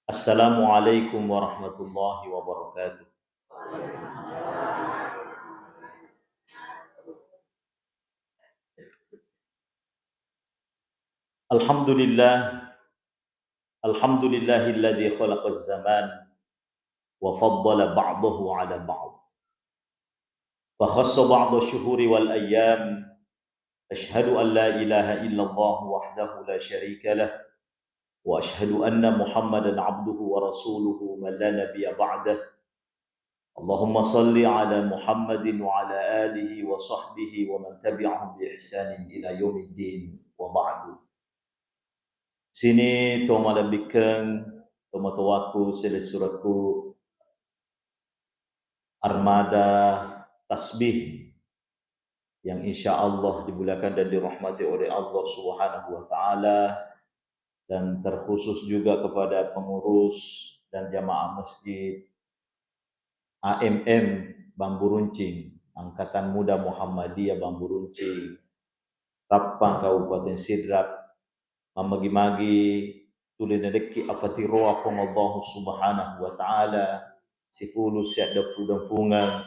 Assalamualaikum warahmatullahi wabarakatuh. Alhamdulillah, alhamdulillahilladzi khalaqaz zaman wa faddala ba'dahu 'ala ba'd. Fa khassa ba'd asy-syuhuri wal ayyam. Ashhadu an la ilaha illallah wahdahu la syarika lah wa ashhadu anna Muhammadan 'abduhu wa rasuluhu man la nabiyya ba'dah. Allahumma salli 'ala Muhammadin wa 'ala alihi wa sahbihi wa man tabi'ahum bi ihsanin ila yaumiddin wa ba'du. Sini to malambikeng to matawaku sila suratku armada tasbih yang insya Allah dimuliakan dan dirahmati oleh Allah Subhanahu wa taala, dan terkhusus juga kepada pengurus dan jamaah masjid AMM Bambu Runcing, Angkatan Muda Muhammadiyah Bambu Runcing, Rappang Kabupaten Sidrap, mamagi-magi tulin deki apati roa pong Allah Subhanahu wa taala, sifulu siak dampungan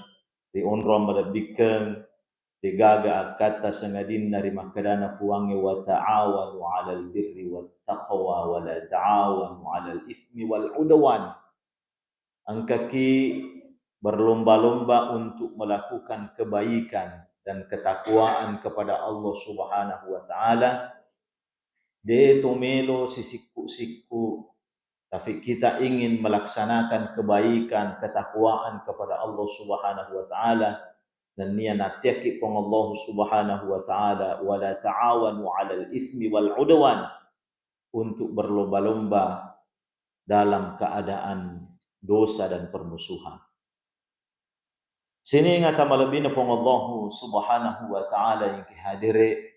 di onrom malabikeng di gaga akata sangadin nari makadana fuange wa ta'awanu 'alal birri wat taqwa wa la ta'awanu 'alal itsmi wal 'udwan. Angkaki berlomba-lomba untuk melakukan kebaikan dan ketakwaan kepada Allah Subhanahu wa taala. De tomelo sisiku-siku, tapi kita ingin melaksanakan kebaikan, ketakwaan kepada Allah Subhanahu wa taala, dan niya natiaki pong Allah Subhanahu wa taala wala ta'awanu 'alal itsmi wal 'udwan, untuk berlomba-lomba dalam keadaan dosa dan permusuhan. Sini ngata malabina pong Allah Subhanahu wa taala yang kihadire.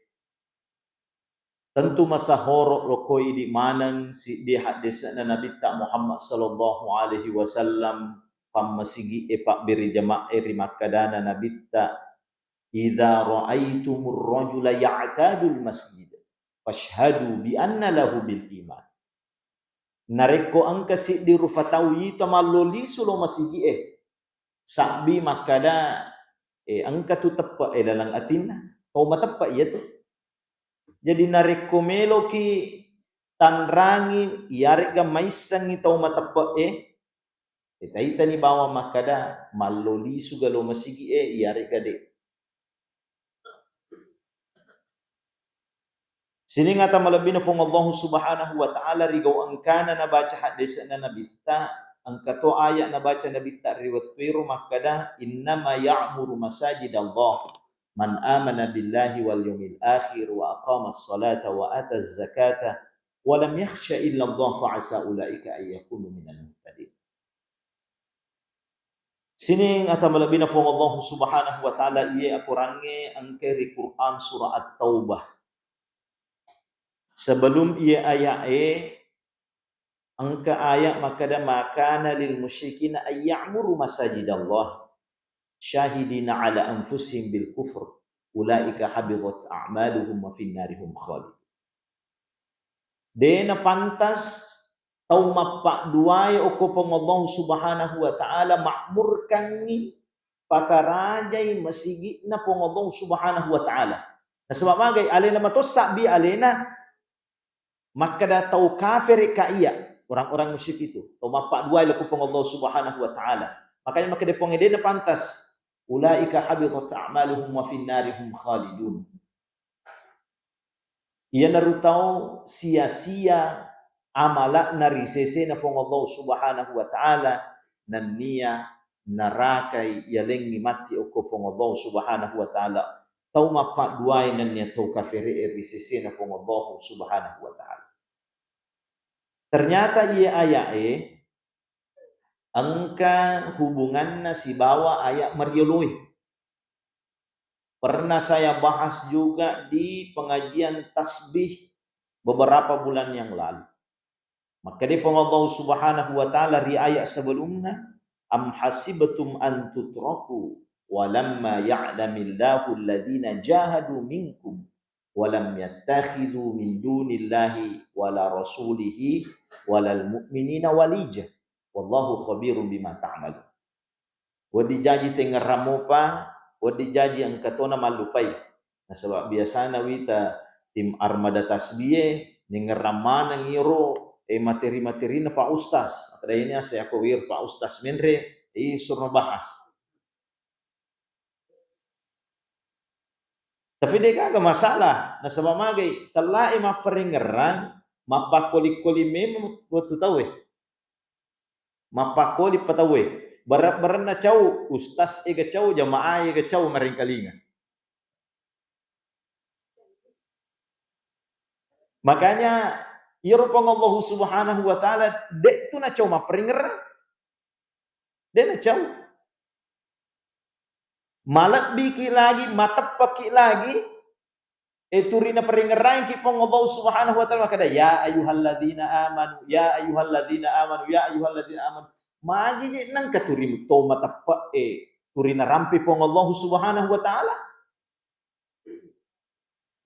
Tentu masa horok lokoi di manang si di hadis na Nabi ta Muhammad sallallahu alaihi wasallam pamasigi epak biri jamaah ri makadana Nabi ta idza ra'aitumur rajula ya'tadul masjid fashhadu bi anna lahu bil iman. Nareko angka si di rufatawi tamaloli sulo masigi sabi makada angka tu teppa dalang atina kau mateppa iya tu. Jadi narekomelo ki tanrangi yarik ga maisang itaw matapa ita ni bawa makada maloli sugalo masigi yarik ga de. Sini ngata malabina fong Allah Subhanahu wa taala rigaw angkana na baca hadis na nabita angkato ayat na baca nabita riwat pero makada innama ya'muru masajid Allah man amana billahi wal yawmil akhir wa aqama as-salata wa ata az-zakata wa lam yakhsha illa Allah fa asa ulaika ay yakunu minal muhtadin. Sini ngata malabina fong Allah Subhanahu wa taala iye akurange angke ri Quran surah At-Taubah. Sebelum ia ayat angka ayat makada makana lil musyrikin ay ya'muru masajid Allah syahidina ala anfusihim bil kufr ulaika habitat a'maluhum wa fin narihum khalid. Dena pantas tau mapak duai oko Allah Subhanahu wa taala makmurkangi pakarajai masigitna Allah Subhanahu wa taala. Nah sebab magai alena matosak bi alena makada tau kafir ka iya orang-orang musyrik itu tau mapak duai oko Allah Subhanahu wa taala. Makanya makada pongedena pantas ulaika habitat a'maluhum wa fin narihum khalidun. Ia narutau sia-sia amalak narisese na fong Allah Subhanahu wa taala nan niya narakai yalengi mati oko fong Allah Subhanahu wa taala tau mapak duai nan niya tau kafiri risese na fong Allah Subhanahu wa taala. Ternyata ia ayat angka hubungannya si bawa ayat Maryului. Pernah saya bahas juga di pengajian tasbih beberapa bulan yang lalu. Maka di Allah Subhanahu wa taala di ayat sebelumnya am hasibatum an tutraku walamma ya'lamillahu alladhina jahadu minkum walam yattakhidhu min dunillahi wala rasulihi walal mu'minina walija wallahu khabirum bima ta'malun. Wadi jaji tengah ramopa, wadi jaji ang katona malupai. Nah sebab biasanya wita tim armada tasbiye ningeramana ngiro materi-materi na Pak Ustaz. Ada ini saya aku wir Pak Ustaz menre suruh bahas. Tapi dia kagak masalah. Nah sebab magai telah peringeran mapakoli-koli memang waktu tahu mapakoli patawe barat-barat na cau ustaz ega cau jamaah ega cau meringkalinga. Makanya irupang Allah Subhanahu wa taala dek tu na cau maperingeran. Dek na cau malak biki lagi matapaki lagi turina peringeran ki pong Allah Subhanahu wa taala kada ya ayyuhalladzina amanu ya ayyuhalladzina amanu ya ayyuhalladzina amanu magi je nang katurim to matappa turina rampi pong Allah Subhanahu wa taala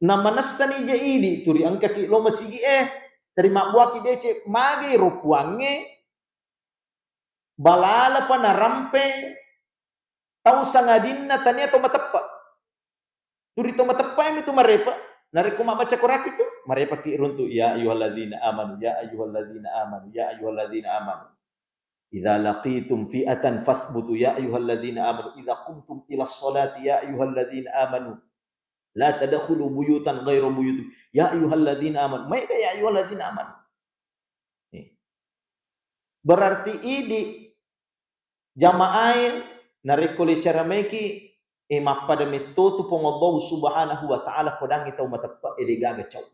namanasani je idi turi angka ki lo masigi terima buaki dece magi rupuange balala pa na rampe tau sangadinna tania to matappa turi to matappa itu marepa nareku baca Quran itu marepa ki runtu ya ayyuhalladzina amanu ya ayyuhalladzina amanu ya ayyuhalladzina amanu idza laqitum fi'atan fathbutu ya ayyuhalladzina amanu idza qumtum ilas sholati ya ayyuhalladzina amanu la tadkhulu buyutan ghairu buyutikum ya ayyuhalladzina amanu mai ya ayyuhalladzina amanu. Berarti ini jamaah narekole cara meki mappada metotu pong Allah Subhanahu wa taala podang kita matappa gaga cau.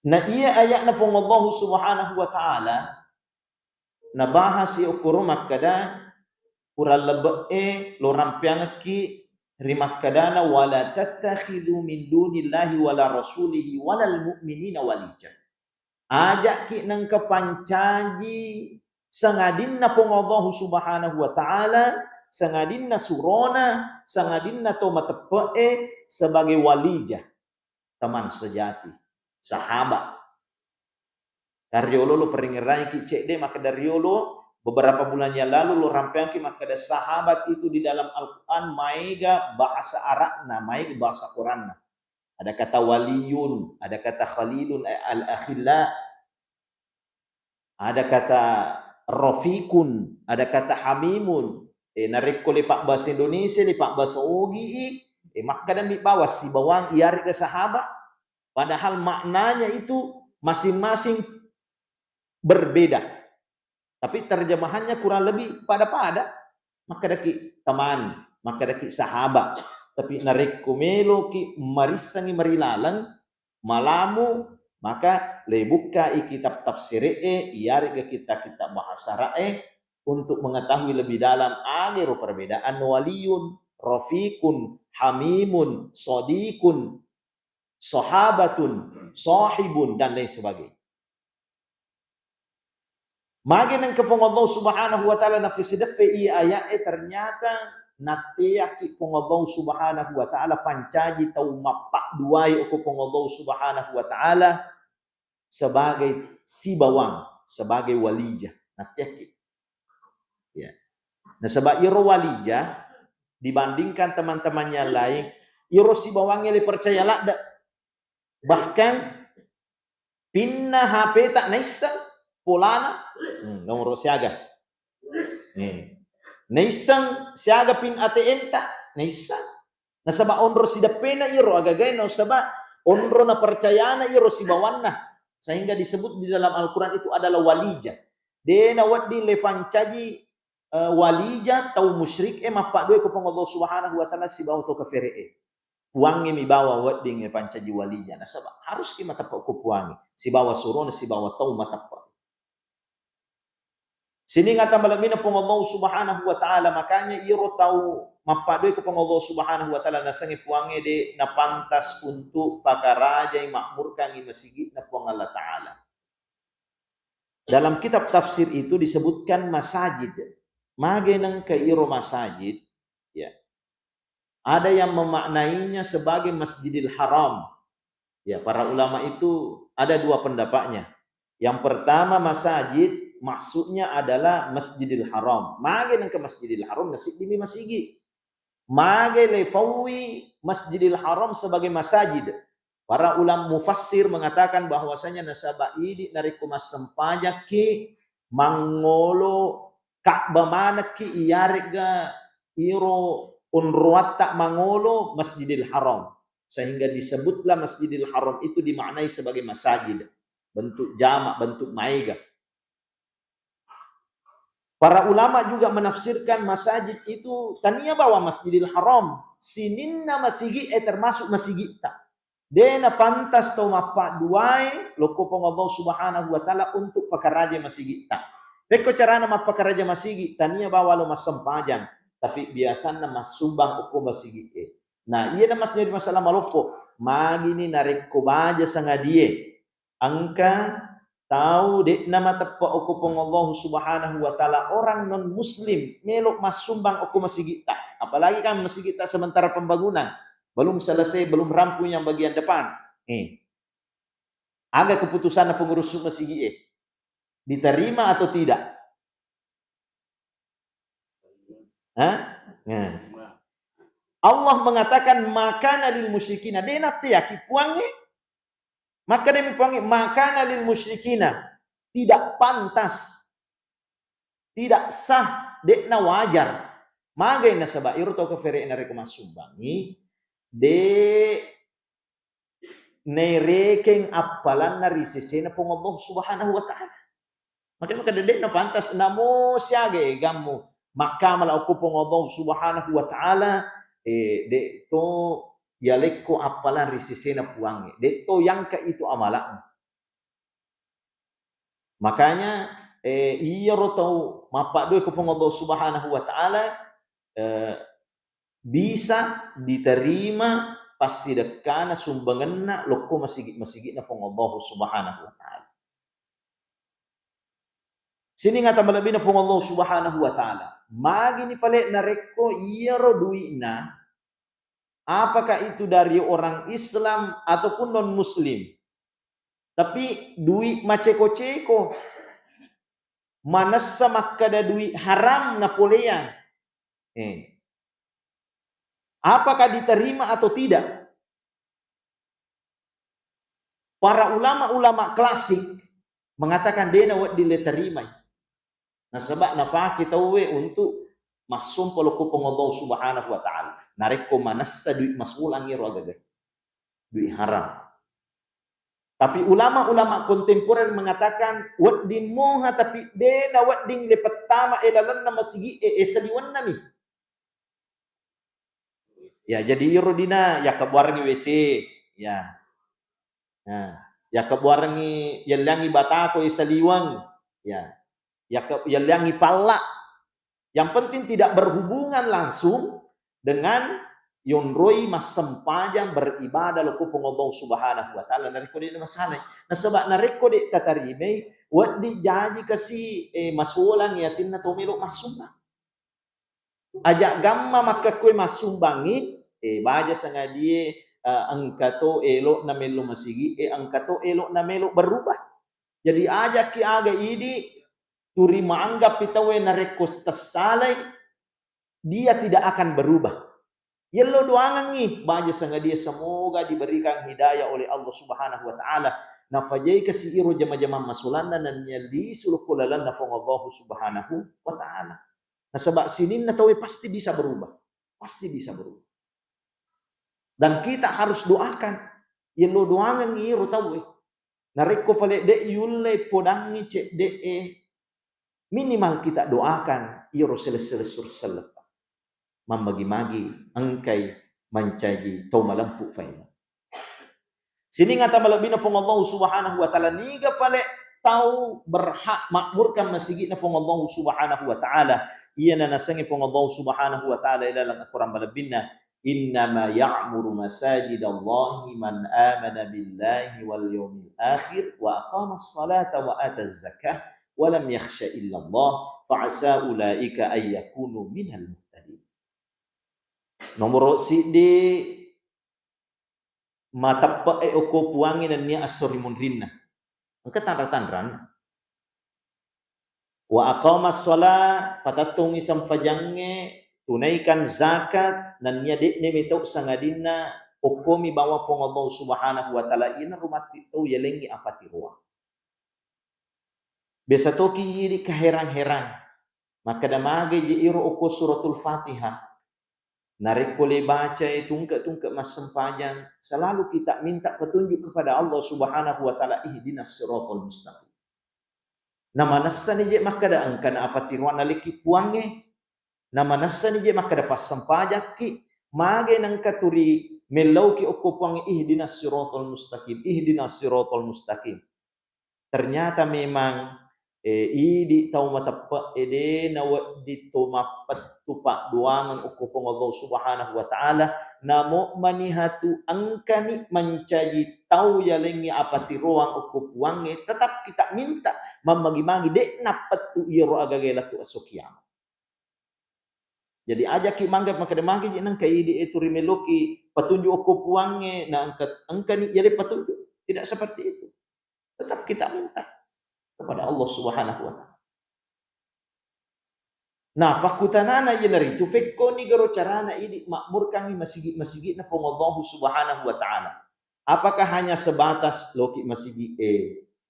Na iya ayat na pong Allah Subhanahu wa taala na bahas ukurumak kada kural lebe lo rampiang ki rimak kadana wala tattakhidhu min dunillahi wala rasulihi walal mu'minina walija. Ajak ki nang kepancaji sangadinna pong Allah Subhanahu wa taala sangadinna surona sangadinna to matepee sebagai walijah teman sejati sahabat Dariolo lo peringerai ki cek de maka Dariolo beberapa bulan yang lalu lo rampeang ki maka ada sahabat itu di dalam Al-Qur'an maiga bahasa Arabna maiga bahasa Qur'anna ada kata waliyun ada kata khalilun al-akhilla ada kata Rafiqun, ada kata hamimun. Narik oleh Pak bahasa Indonesia, di Pak bahasa Ogi, maka dan dibawa si bawang iari ke sahabat. Padahal maknanya itu masing-masing berbeda. Tapi terjemahannya kurang lebih pada-pada. Maka daki teman, maka daki sahabat. Tapi narik kumelo ki marisangi marilalang, malamu, maka lebuka kitab tafsir iari ke kitab bahasa rae untuk mengetahui lebih dalam agero perbedaan waliyun, rafiqun, hamimun, sadiqun, sahabatun, sahibun dan lain sebagainya. Magi nang kepong Allah Subhanahu wa taala nafsi defe ayat ternyata natiyaki pong Allah Subhanahu wa taala pancaji tau mapak duai ko pong Allah Subhanahu wa taala sebagai si bawang, sebagai walijah. Natiyaki. Ya. Nah sebab iro walijah dibandingkan teman-temannya lain, iro si bawangnya dipercayalah dak. Bahkan pinna HP tak naisa polana nomor siaga. Naisang siaga pin ATM tak naisa. Nah sebab onro si dapena iro agagay no sebab onro na percayana iro si bawanna. Sehingga disebut di dalam Al-Quran itu adalah walijah. Dena waddi lefancaji walijah tau musyrik mapak dua kupang Allah Subhanahu wa taala si bawa to kafire puangi mi bawa waddi lefancaji walijah. Nah sebab harus ki matapak ku puangi si bawa surona si bawa tau matapak. Sini ngata malamina pung Allah Subhanahu wa taala makanya iro tau mapadoi ko pang Allah Subhanahu wa taala nasangi puange de na pantas untuk pakaraja yang makmurkan i masigi na puang Allah taala. Dalam kitab tafsir itu disebutkan masajid. Magenang ke iro masajid ya. Ada yang memaknainya sebagai Masjidil Haram. Ya, para ulama itu ada dua pendapatnya. Yang pertama masajid maksudnya adalah Masjidil Haram. Mage nang ke Masjidil Haram nasi dimi masigi. Mage lefawi Masjidil Haram sebagai masajid. Para ulama mufassir mengatakan bahwasanya nasaba ini dari kumas sempajak ki mangolo Ka'bah mana ki iyarga iro unruat tak mangolo Masjidil Haram, sehingga disebutlah Masjidil Haram itu dimaknai sebagai masjid, bentuk jamak, bentuk maiga. Para ulama juga menafsirkan masjid itu tania bawa Masjidil Haram sininna masigi termasuk masigi tak dena pantas to mapa duai loko Allah Subhanahu wa taala untuk pakaraja masigi tak. Peko carana mapakaraja masigi tania bawa lo masempajang tapi biasanya mas sumbang uko masigi. Nah, iya na mas jadi masalah malopo. Magini narik ko baja sangadie. Angka tahu dek nama tepa uko Allah Subhanahu wa taala orang non muslim melok mas sumbang uko masigi tak. Apalagi kan masigi tak sementara pembangunan. Belum selesai, belum rampung yang bagian depan. Ada keputusan pengurus masigi diterima atau tidak? Hah? Nah. Allah mengatakan makana lil musyrikina dena tiyaki puangi maka demi puangi makana lil musyrikina tidak pantas tidak sah dekna wajar magai nasaba irto ke fere ena reko masumbangi de nerekeng apalan na risisena pong Allah Subhanahu wa taala maka dekna pantas namo siage gamu maka malauku pong Allah Subhanahu wa taala de to yaleko apalan risisena puangi de to yang ke itu amalan makanya iya rotau mapak do kupong Allah Subhanahu wa taala bisa diterima pasti dekana sumbanganna loko masigi na pong Allah Subhanahu wa taala sini ngata malabina pong Allah Subhanahu wa taala magi ni pale nareko iya ro duina apakah itu dari orang Islam ataupun non muslim tapi duit maceko-ceko manassa makkada duit haram Napoleon apakah diterima atau tidak? Para ulama-ulama klasik mengatakan dena wat diterima. Nah sebab nafah kita untuk masum polo kupong Allah Subhanahu wa taala. Nareko manassa duit mas'ulan ngiro agak. Duit haram. Tapi ulama-ulama kontemporer mengatakan wat din moha tapi dena wat din le pertama elalan nama sigi esaliwan nami. Ya jadi irodina ya kebuarangi WC ya. Nah, ya kebuarangi yalangi batako esaliwan ya. Ya yalangi pala. Yang penting tidak berhubungan langsung dengan yonroi masempajang beribadah lokupong Allah Subhanahu wa taala nariko di masalah. Nah sebab nariko di tatarime wat di janji kasi masulang yatin na tumilo masumba. Ajak gamma maka kue masumbangi baja sanga die angkato elok na melo masigi angkato elok na melo berubah. Jadi ajak ki aga ini turi maanggap pitawe nareko tasalai dia tidak akan berubah. Yello doangan nih, baja sanga dia semoga diberikan hidayah oleh Allah Subhanahu wa taala. Nafajai kasiiru jama-jama masulana dan nyali sulukulalan nafong Allah Subhanahu wa taala. Nah sebab sinin natawe pasti bisa berubah. Pasti bisa berubah. Dan kita harus doakan. Yello doangan nih rutawe. Nareko pale de yulle podangi cek de minimal kita doakan iro selesai membagi-magi angkai mencagi tau malampu faina. Sini ngata malabina fong Allah Subhanahu wa taala niga fale tau berhak makmurkan masjid na fong Allah Subhanahu wa taala. Iya na nasangi fong Allah Subhanahu wa taala ilalang Al-Quran malabina innama ya'muru masajid Allah man amana billahi wal yawmil akhir wa aqama as-salata wa ata az-zakah wa lam yakhsha illa Allah fa'asa ulaika ay yakunu minal Nomor si di matappa oko puangi dan nia asori munrinna angka tandran wa aqamas shalah patatung isam fajange tunaikan zakat dan nia dekne metok sangadina okomi bawa pong Allah Subhanahu wa taala ina rumah itu yelengi afati ruang biasa toki yidi keheran-heran maka damage je iro oko suratul Fatihah narik boleh baca tungkak mas sempajang selalu kita minta petunjuk kepada Allah Subhanahu wa taala ihdinas siratal mustaqim nama nassani je maka da angkan apa tiruan leki puange nama nassani je maka da pas sempajak ki mage nang katuri melau ki oko puange ihdinas siratal mustaqim ternyata memang idi tau matappa ede nawa ditomapat tupak duangan ukupong Allah Subhanahu wa taala namo manihatu angkani mencaji tau yalengi apa tiruang ukup wange tetap kita minta mamagi-magi dek napat tu iro agagela tu asokiam jadi aja ki mangga maka demagi nang kai idi itu rimeloki petunjuk ukup wange na angkani jadi petunjuk tidak seperti itu tetap kita minta kepada Allah Subhanahu wa taala. Nah, fakutanana yenari tu fekko ni garo carana ini makmur kami masigi na pong Allah Subhanahu wa taala. Apakah hanya sebatas loki masigi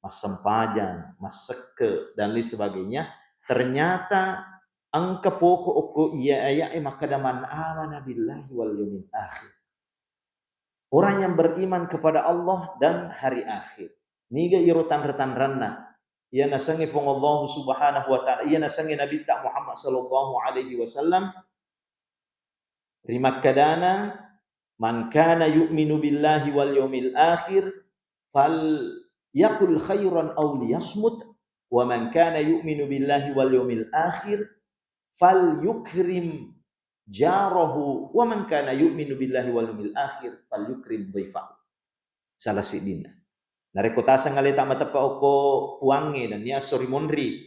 mas sempajang, mas seke dan lain sebagainya? Ternyata angka pokok oko iya makadaman amana billahi wal yaumil akhir. Orang yang beriman kepada Allah dan hari akhir. Niga irutan ranna ia nasangi fong Allah Subhanahu wa taala ia nasangi Nabi ta Muhammad sallallahu alaihi wasallam rimak kadana man kana yu'minu billahi wal yaumil akhir fal yakul khairan aw liyasmut wa man kana yu'minu billahi wal yaumil akhir fal yukrim jarahu wa man kana yu'minu billahi wal yaumil akhir fal yukrim dhaifahu salah sidina narekotasa ngaleta matapa oko puange dan nia sori monri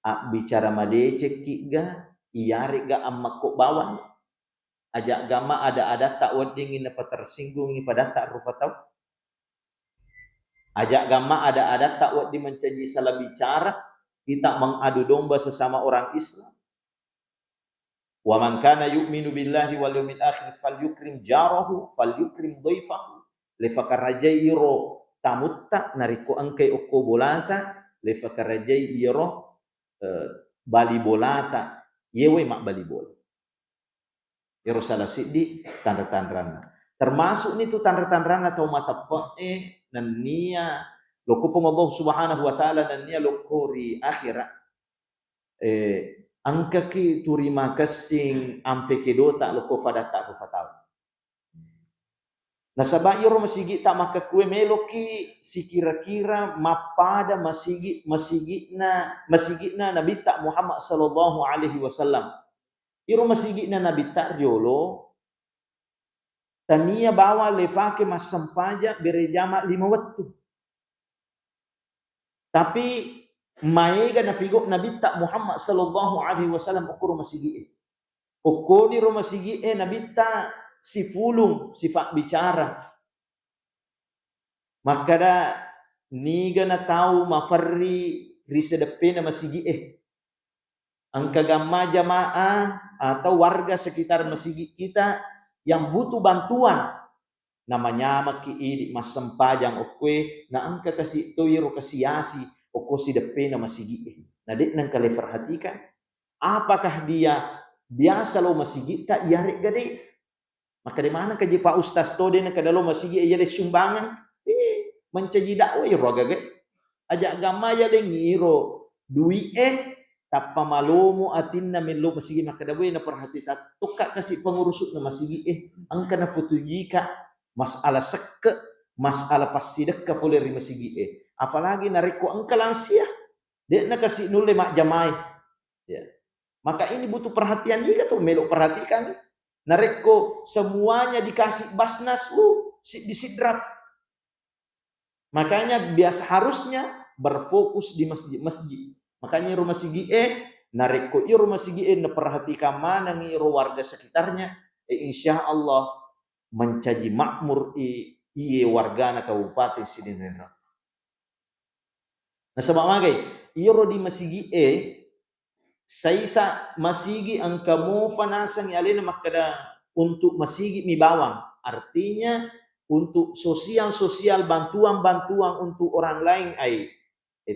bicara madece kiga iyari ga amma ko bawan ajak gama ada tak wadingin apa tersinggung pada tak rupa tahu ajak gama ada tak wadi mencaji salah bicara kita mengadu domba sesama orang Islam wa man kana yu'minu billahi wal yaumil akhir falyukrim jarahu falyukrim dhaifahu lefakarajayiro tamutta nariko angkai oko bolata lefakarajayiro bali bolata yewe mak bali bola iro salah sidi tanda-tandana termasuk itu tanda-tandana atau mata pe dan nia loko Allah Subhanahu wa taala dan nia lokori akhirat angka ki turima kasing ampe kedota loko fada tak rufatau nasaba iro masigi tak maka kue meloki si kira-kira mapada masigi na Nabi tak Muhammad sallallahu alaihi wasallam iro masigi na Nabi tak riolo tania bawa lefake mas sampaja berejama 5 waktu tapi maega na figo Nabi tak Muhammad sallallahu alaihi wasallam okuro masigi okoni ro masigi Nabi tak si fulung sifat bicara maka da niga na tahu mafarri risedepe na masigi angka gamma jamaah atau warga sekitar masigi kita yang butuh bantuan namanya maki idi mas sempajang okwe na angka kasih toiro kasiasi oko si depe na masigi nah dek nang kale perhatikan apakah dia biasa lo masigi tak yarik gade maka di mana kaji Pak Ustaz tode nak kadalo masigi aja le sumbangan mencaji dakwah iro agage aja agama ya le ngiro dui tappa malumu atinna min lo masigi maka dawe na perhati tat tukak kasih pengurusut na masigi angka na futujika masalah sekke masalah pasidek ka pole ri masigi apalagi nariko angka lansia dek na kasih nulle mak jamai ya maka ini butuh perhatian juga tuh melok perhatikan nareko semuanya dikasih basnas disidrat makanya biasa harusnya berfokus di masjid makanya rumah sigi nareko rumah sigi na perhatikan mana ngiro warga sekitarnya insya Allah mencaji makmur iye wargana kabupaten Sidinenra. Nah sebab magai iro di masigi saisa masigi angka mo fanasang alena makada untuk masigi mi bawang. Artinya untuk sosial bantuan untuk orang lain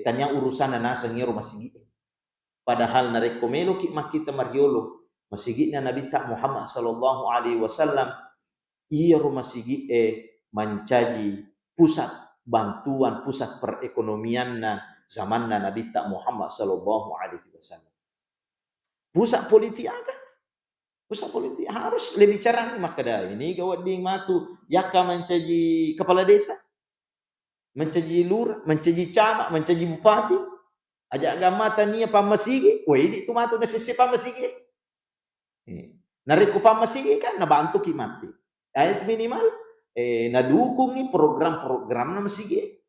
tanya urusan nasang iro masigi. Padahal narekomelo ki makita mariolo masigitnya Nabi tak Muhammad sallallahu alaihi wasallam ia rumah sigi mencaji pusat bantuan pusat perekonomian zaman Nabi tak Muhammad sallallahu alaihi wasallam. Pusat politik ada. Pusat politik harus lebih cerah maka ini gawat ding matu yaka mencaji kepala desa, mencaji lurah, mencaji camat, mencaji bupati. Aja agama tania pamasigi, ini itu matu na sisi pamasigi. Nariku pamasigi kan nabantu ki mati. Ayat minimal nadukung nih program-program na masigi.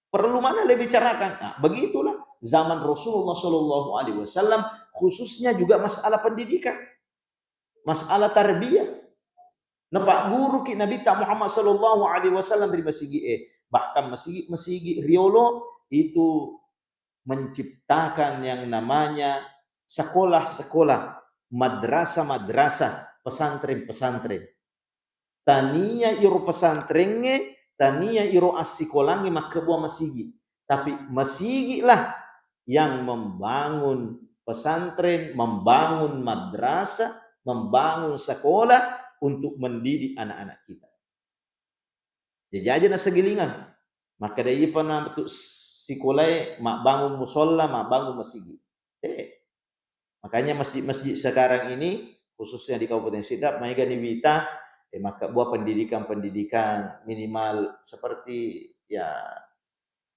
Perlu mana lebih carakan? Nah, begitulah zaman Rasulullah Shallallahu Alaihi Wasallam khususnya juga masalah pendidikan, masalah tarbiyah. Nafak guru ki Nabi Muhammad Shallallahu Alaihi Wasallam dari masigi bahkan masigi riolo itu menciptakan yang namanya sekolah-sekolah, madrasah-madrasah, pesantren-pesantren. Tania iro pesantrennya, tania iro asikolangi makabuah masigi. Tapi masigi lah yang membangun pesantren, membangun madrasah, membangun sekolah untuk mendidik anak-anak kita. Jadi aja na segilingan. Maka dari pernah betul sekolah mak bangun musola, mak bangun masigi. Makanya masjid-masjid sekarang ini khususnya di Kabupaten Sidrap, mereka diminta maka buat pendidikan minimal seperti ya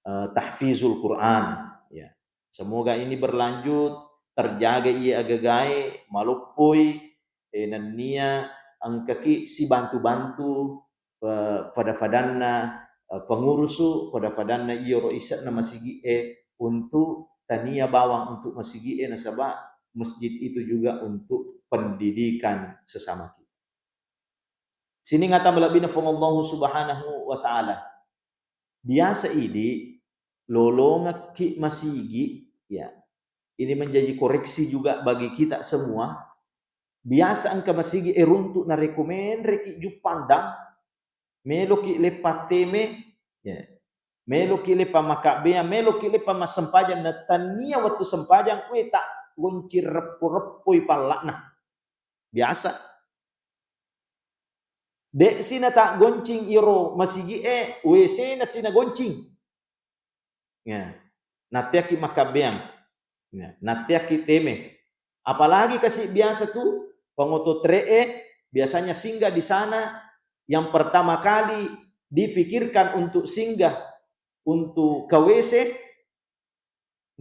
tahfizul Quran. Ya, semoga ini berlanjut, terjaga ia agagai malupui nania angkaki si bantu-bantu pada fadanna pengurusu pada fadanna iyo roisa na masigi untuk tania bawang untuk masigi nasabah masjid itu juga untuk pendidikan sesama kita. Sini ngata melabina Allah subhanahu wa ta'ala. Biasa ini lolonga ki masigi ya. Ini menjadi koreksi juga bagi kita semua. Biasa angka masigi runtuk na rekomen reki jupandang melo ki lepa teme ya. Melo ki lepa makabea, melo ki lepa masampajan na tania waktu sampajang tak goncir repo-repoi palakna. Biasa. Dek sina tak goncing iro masigi WC na sina goncing. Ya. Natiaki makabeang. Ya. Natiaki teme. Apalagi kasih biasa tuh pengoto biasanya singgah di sana yang pertama kali difikirkan untuk singgah untuk ke WC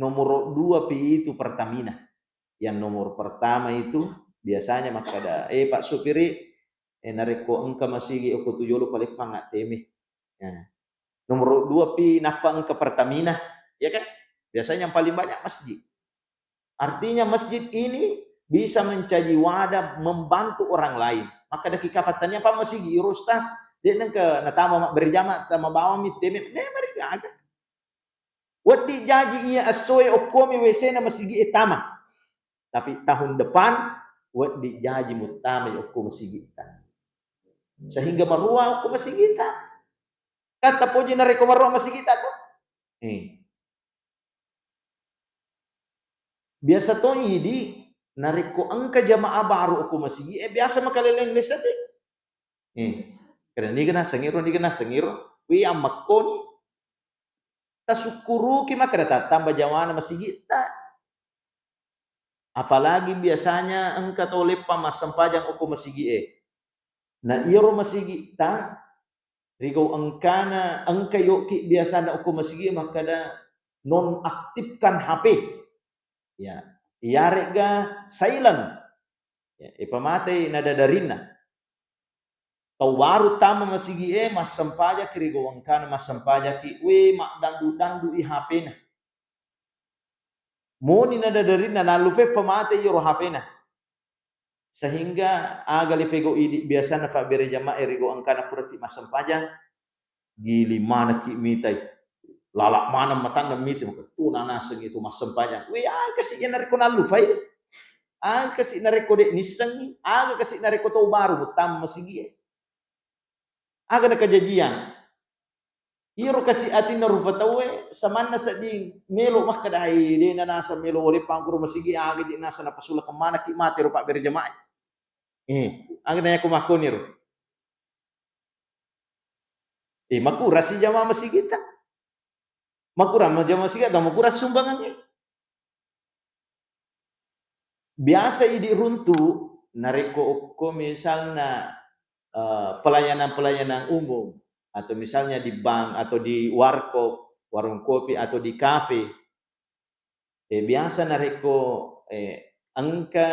nomor 2 pi itu Pertamina. Yang nomor pertama itu biasanya makada Pak supiri nareko engka masigi aku tujolo paling pangat teme. Ya. Nomor 2 pi napa engka Pertamina, ya kan? Biasanya yang paling banyak masjid. Artinya masjid ini bisa menjadi wadah membantu orang lain. Maka dari kapatannya apa masigi rustas dia nengke natama berjamaah tama bawa mit teme mereka ada. Wadi jaji ia asoy okomi WC na masigi etama. Tapi tahun depan wadi jaji mutama okom masigi etama. Sehingga marua okom masigi etama. Kata poji na reko marua masigi etama tuh. Biasa to ini nareko angka jamaah baru okom masigi biasa makaleleng lesate. Karena ni kena sengiro wi amakoni tasukuru ki makada tambah jawana masigi ta. Apalagi biasanya engka tole pamasampajang okom masigi na iro masigi ta rigo angkana angka yoki biasana okom masigi makada non aktifkan HP. Ya, iarega silent. Ya, ipamate nadadarina. Tawaru tama masigi mas sampaja kirigo angkana mas sampaja ki we mak dandu i HP na. Moni nadadarina na lupe pamate yoro HP na. Sehingga aga lefego idi biasana fa bere jamaah erigo angkana furati masam pajang gili mana ki mitai lalak mana matanda miti tu nanaseng itu masam pajang we aga si jenar ko nalu fai aga kasi nareko de nisang aga kasi nareko to baru tam masigi aga na kajajian iro kasi atin na rufatawe samanna sa di melo makadai de nanasa melo ore pangkuro masigi aga di nasa na pasula kemana ki mati ro pak bere jamaah aga na ko makonir makura si jamaah masigita makura jamaah masigita makura sumbangannya biasa idi runtu nareko ko misalnya pelayanan umum atau misalnya di bank atau di warkop, warung kopi atau di kafe biasa nareko angka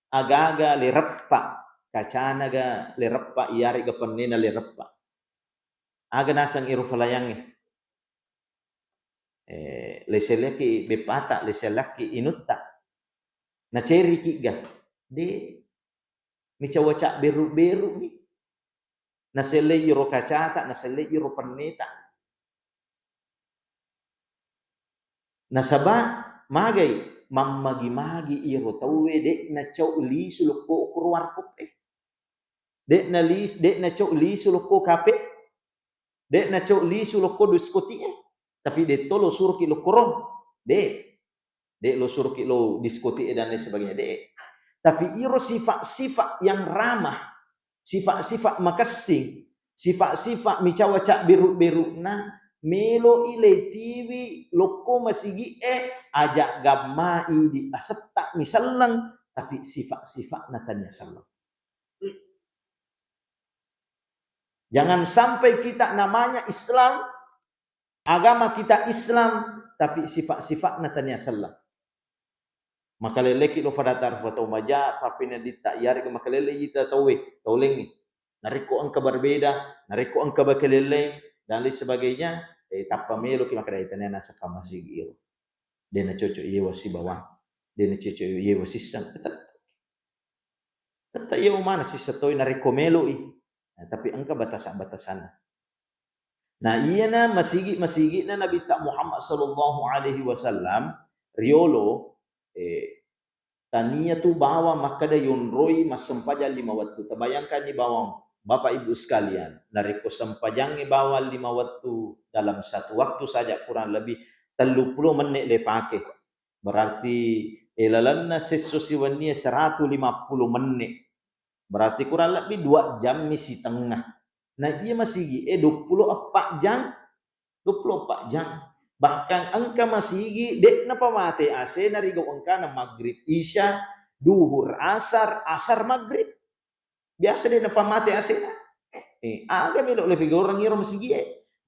agaga lereppa kacanaga lereppa iari ga pannena lereppa aga nasang iru falayangi leseleki bepata leselaki inutta na ceri kiga de mi cawaca beru-beru mi na sele iro kacata na sele iro perneta na saba magai mamagi-magi iro tawe de na cau li suloko kurwar kope de na cau li suloko kape de na cau li suloko diskoti tapi de tolo suruh kilo koron de lo suruh kilo diskoti dan lain sebagainya de tapi iro sifat-sifat yang ramah sifat-sifat makasing sifat-sifat micawaca biru-biru na melo ile tiwi loko masigi ajak gamai di asetta misallang tapi sifat-sifat natanya salam. Jangan sampai kita namanya Islam, agama kita Islam, tapi sifat-sifat natanya salam. Maka leleki lo fadatar foto maja papina dita yari ke maka lele kita tawe taulengi nariko angka berbeda nariko angka bakeleleng dan lain sebagainya tappa melo ki maka daitanya nasa kamasigi iro dena cocok iya wasi bawang dena cocok iya wasi sang tata iya mana si setoi nariko melo tapi angka batasan nah iya na masigi na Nabi tak Muhammad sallallahu alaihi wasallam riolo tania tu bawa makada yonroi masempaja 5 waktu. Terbayangkan di bawang Bapak Ibu sekalian, nariko sempajangnya bawa 5 waktu dalam satu waktu saja kurang lebih 30 menit lepake. Berarti elalanna sesosiwania 150 menit. Berarti kurang lebih 2 jam misi tengah. Nah dia masih 24 jam. 24 jam. Bahkan angka masigi dek na pamate ase narigo angka na maghrib isya duhur asar maghrib biasa dek na pamate ase na aga melo le figure ngiro masigi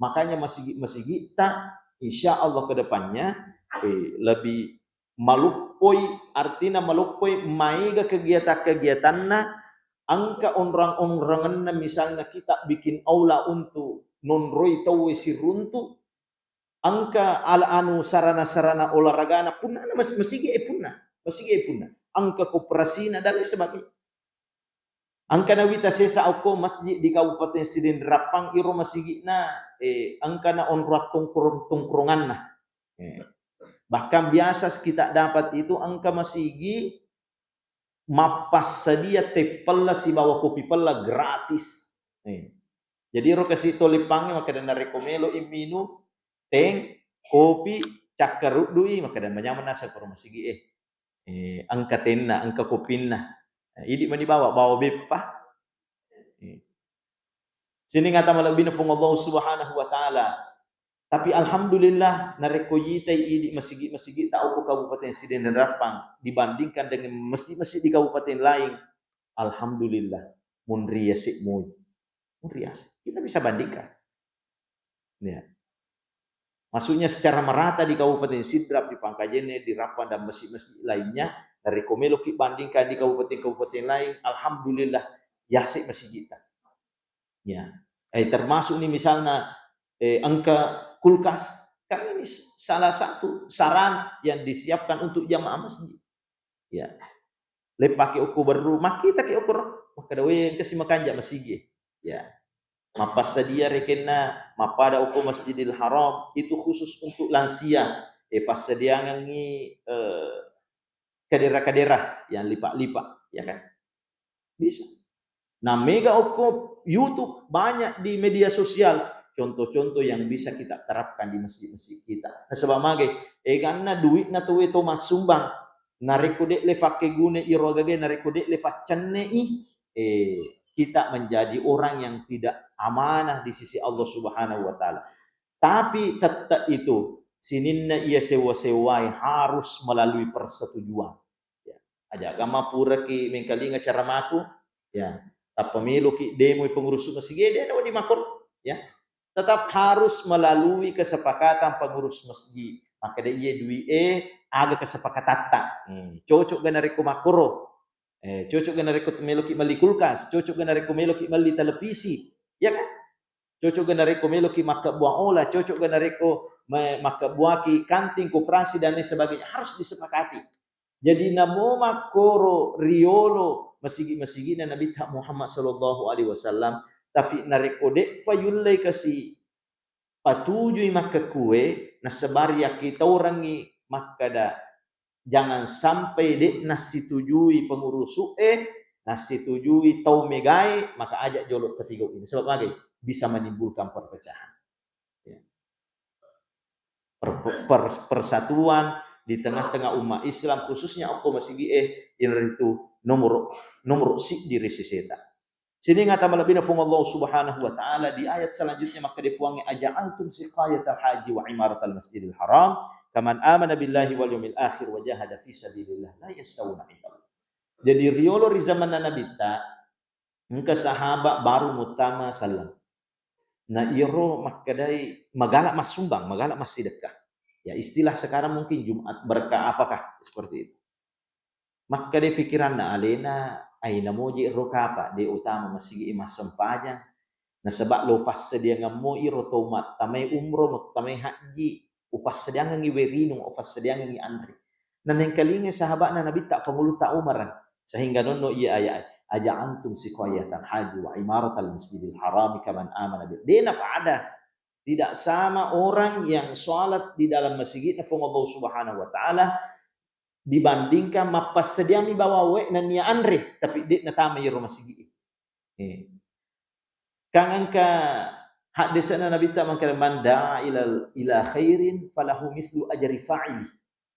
makanya masigi ta insyaallah ke depannya lebih malupoi artinya malupoi maiga kegiatan-kegiatanna angka orang-orangan misalnya kita bikin aula untuk non-roi tawe siruntu angka anu sarana-sarana olahragana punna masigi punna angka koperasi dan lain sebagainya angka nawita sesa auko masjid di Kabupaten Sidin Rapang iro masigi na angka na onruat tungkurungan na bahkan biasa kita dapat itu angka masigi mapas sadia tepella si bawa kopi pella gratis jadi iro kasih tolipang maka dan rekomelo iminu teng kopi cakar dui maka dan banyak menasa por masigi angka tenna angka kopinna idi mani bawa bepa sini ngata malabina fung Allah subhanahu wa ta'ala tapi alhamdulillah nareko yita idi masigi tau ko Kabupaten Sidin dan Rapang dibandingkan dengan masjid-masjid di kabupaten lain alhamdulillah mun riasik kita bisa bandingkan ya. Maksudnya secara merata di Kabupaten Sidrap, di Pangkajene, di Rapang dan masjid-masjid lainnya dari Komelo bandingkan di kabupaten-kabupaten lain, alhamdulillah yasik masjid kita. Ya, termasuk ini misalnya angka kulkas, kan ini salah satu saran yang disiapkan untuk jamaah masjid. Ya, le pakai ukur baru maki tak ukur maka dawe yang kasi makanja masigi ya mapas sedia rekenna mapada ukur Masjidil Haram itu khusus untuk lansia pas sedia ngangi kadera-kadera yang lipat-lipat ya kan bisa. Nah, mega ukur YouTube banyak di media sosial contoh-contoh yang bisa kita terapkan di masjid-masjid kita. Nah, sebab mage karena duit na tuwe to masumbang nareko dek le fakke gune irogage nareko dek le faccenne kita menjadi orang yang tidak amanah di sisi Allah Subhanahu wa taala. Tapi tetap itu sininna ia sewa-sewai harus melalui persetujuan. Ya. Aja agama pura ki mengkalinga cara maku ya pemilu ki demo pengurus masjid dia ada di makor ya tetap harus melalui kesepakatan pengurus masjid maka dia dui aga kesepakatan cocok ganareko makoro cocok ganareko melu ki meli kulkas cocok ganareko melu ki meli televisi ya kan cocok ganareko melu ki maka buang olah cocok ganareko maka buah ki kanting koperasi dan lain sebagainya harus disepakati jadi namo makoro riolo masigi-masigi na Nabi Muhammad sallallahu alaihi wasallam tapi narekode fayullai kasi patujui maka kue na sebaria kita orangi maka da jangan sampai dek nasitujui pengurusu nasitujui tau megai maka ajak jolok ketiga ini sebab lagi bisa menimbulkan perpecahan ya. Persatuan di tengah-tengah umat Islam khususnya aku masigi itu nomor si diri siseta. Sini ngata malabina fung Allah Subhanahu wa taala di ayat selanjutnya maka dipuangi aja'altum siqayatal haji wa imaratal masjidil haram kaman amana billahi wal yawmil akhir wa jahada fi sabilillah la yastawuna indallah. Jadi riolo di zaman Nabi ta engka sahabat baru mutama sallam. Na iro makadai magalak mas sumbang, magalak mas sedekah. Ya istilah sekarang mungkin Jumat berkah apakah seperti itu. Maka dia fikiran na alena aina moji rokapa de utama masigi imas sempaja na sebab lo pas sedia ngamo iro tomat tamai umroh tamai haji upas sedia ngi werino upas sedia ngi andri na neng kalinge sahabat na nabi tak pemulu tak umaran sehingga nono iya ayat aja antum siqayatan haji wa imaratal masjidil haram kaman amana bil dena pada tidak sama orang yang sholat di dalam masjid na Allah Subhanahu wa taala dibandingkan mapas sediami bawa we na nia andre tapi dit na tama yero masigi kang angka hak desana nabi ta mangkal manda ila khairin falahu mithlu ajri fa'ili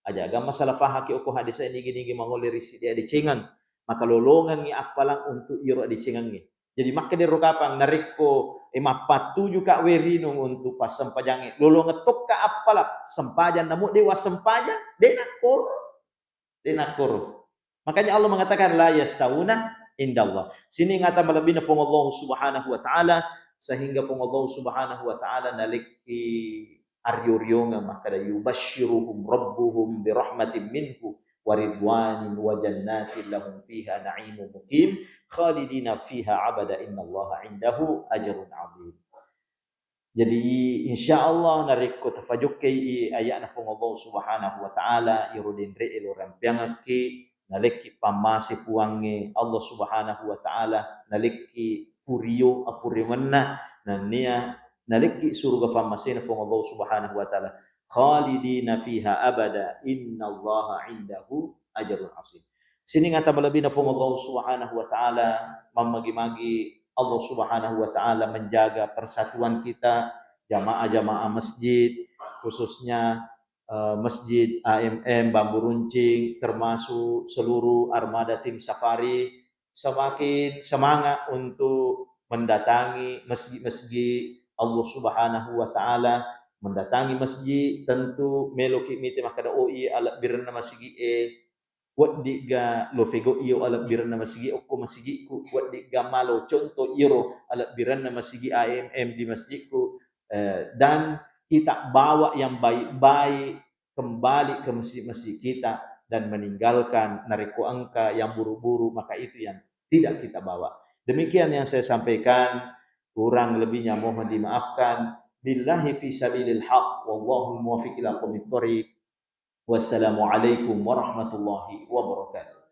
aja agama salah fahaki oko hadisa ini gini mangole risi dia dicengang maka lolongan ni apalang untuk yero dicengang ni jadi maka dia rokapang nariko mapatu juga werinung untuk pas sempajange lolongan tok ka apalap sempajan namu dewa sempajan denakur. Makanya Allah mengatakan la yastawuna indallah. Sini ngata malabina fung Allah Subhanahu wa taala sehingga fung Allah Subhanahu wa taala naliki aryo-ryo maka da yubashshiruhum rabbuhum bi rahmatin minhu wa ridwanin wa jannatin lahum fiha na'imun muqim khalidina fiha abada innallaha indahu ajrun 'adzim. Jadi insyaallah nariko tafajukke ayat na fung Allah Subhanahu wa taala irudin re ilo rampiangake naleki pamasi puange Allah Subhanahu wa taala naleki purio apurimanna nania naleki surga pamasina fung Allah Subhanahu wa taala khalidina fiha abada innallaha indahu ajrun 'adzim. Sini ngata malabina fung Allah Subhanahu wa taala mamagi-magi Allah Subhanahu wa taala menjaga persatuan kita jamaah-jamaah masjid khususnya Masjid AMM Bambu Runcing termasuk seluruh armada tim safari semakin semangat untuk mendatangi masjid-masjid Allah Subhanahu wa taala mendatangi masjid tentu meloki mite makada oi ala birna masjid wadiga lo fego iyo ala biranna masigi okko masigiku wadiga malo contoh iro ala biranna masigi AMM di masjidku dan kita bawa yang baik-baik kembali ke masjid-masjid kita dan meninggalkan nariko angka yang buru-buru maka itu yang tidak kita bawa. Demikian yang saya sampaikan, kurang lebihnya mohon dimaafkan. Billahi fi sabilil haq wallahu muwaffiq ila aqwamit thoriq. Wassalamualaikum warahmatullahi wabarakatuh.